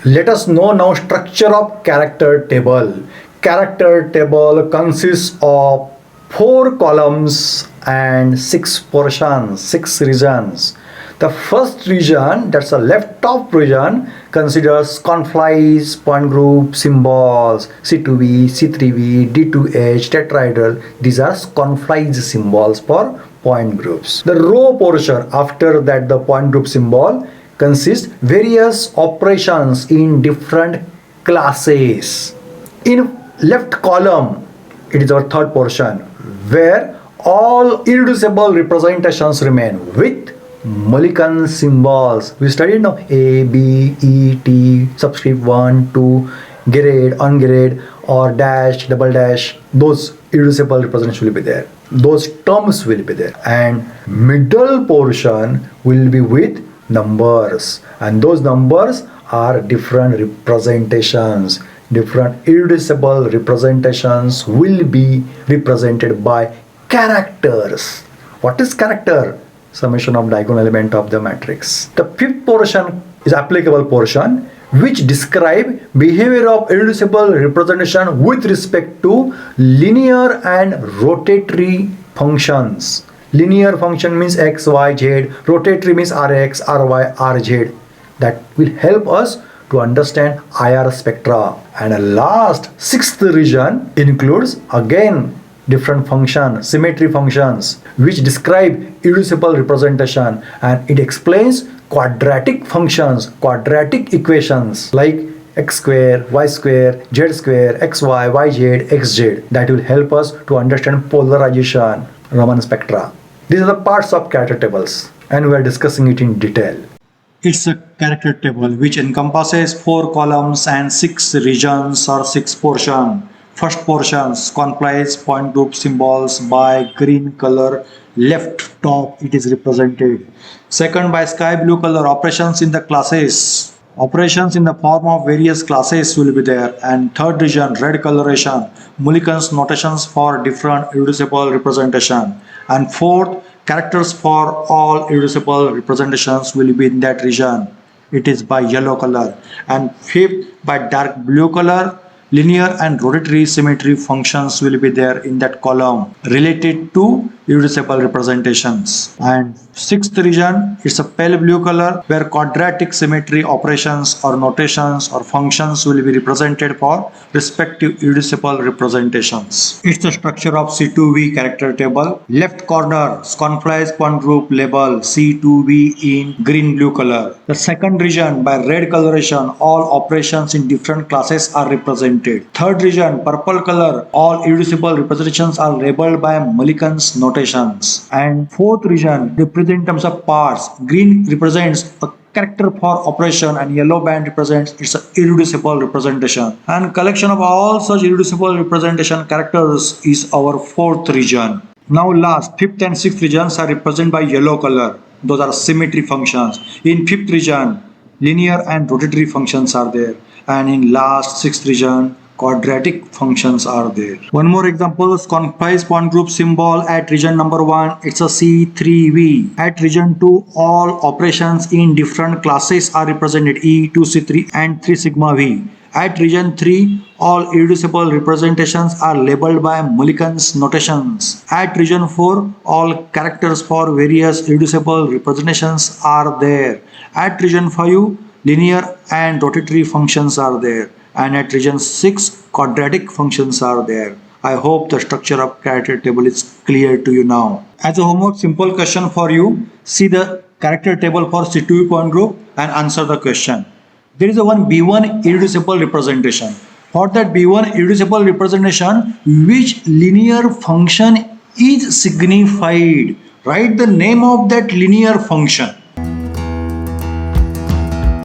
Let us know now structure of character table. Character table consists of 4 columns and 6 portions, 6 regions. The first region, that's the left top region, considers conflies, point group, symbols, C2V, C3V, D2H, tetrahedral. These are conflies symbols for point groups. The row portion after that, the point group symbol, consists various operations in different classes. In left column, it is our third portion, where all irreducible representations remain with Mulliken symbols. We studied now A, B, E, T, subscript 1, 2, grade, ungrade, or dash, double dash. Those irreducible representations will be there. Those terms will be there. And middle portion will be with numbers. And those numbers are different representations. Different irreducible representations will be represented by characters. What is character? Summation of diagonal element of the matrix. The fifth portion is applicable portion, which describe behavior of irreducible representation with respect to linear and rotatory functions. Linear function means x, y, z. Rotatory means rx, ry, rz. That will help us to understand IR spectra. And a last, sixth region includes again different functions, symmetry functions, which describe irreducible representation, and it explains quadratic functions, quadratic equations like x square, y square, z square, xy, yz, xz. That will help us to understand polarization, Raman spectra. These are the parts of character tables, and we are discussing it in detail. It's a character table which encompasses 4 columns and 6 regions or 6 portions. First portions comprise point group symbols by green color, left top it is represented. Second, by sky blue color, operations in the classes. Operations in the form of various classes will be there. And third region, red coloration, Mulliken's notations for different irreducible representation. And fourth, characters for all irreducible representations will be in that region. It is by yellow color. And fifth, by dark blue color, linear and rotatory symmetry functions will be there in that column related to irreducible representations. And sixth region, it's a pale blue color where quadratic symmetry operations or notations or functions will be represented for respective irreducible representations. It's the structure of C2V character table. Left corner, conflies point group label C2V in green blue color. The second region, by red coloration, all operations in different classes are represented. Third region, purple color, all irreducible representations are labeled by Mulliken's notations. And fourth region, represent in terms of parts. Green represents a character for operation and yellow band represents its irreducible representation. And collection of all such irreducible representation characters is our fourth region. Now last, fifth and sixth regions are represented by yellow color. Those are symmetry functions. In fifth region, linear and rotatory functions are there. And in last sixth region, quadratic functions are there. One more example, conflies point group symbol at region number 1, it's a C3V. At region 2, all operations in different classes are represented, E, 2C3 and 3 sigma V. At region 3, all irreducible representations are labeled by Mulliken's notations. At region 4, all characters for various irreducible representations are there. At region 5, linear and rotatory functions are there. And at region 6, quadratic functions are there. I hope the structure of character table is clear to you now. As a homework, simple question for you. See the character table for C2V point group and answer the question. There is a one B1 irreducible representation. For that B1 irreducible representation, which linear function is signified? Write the name of that linear function.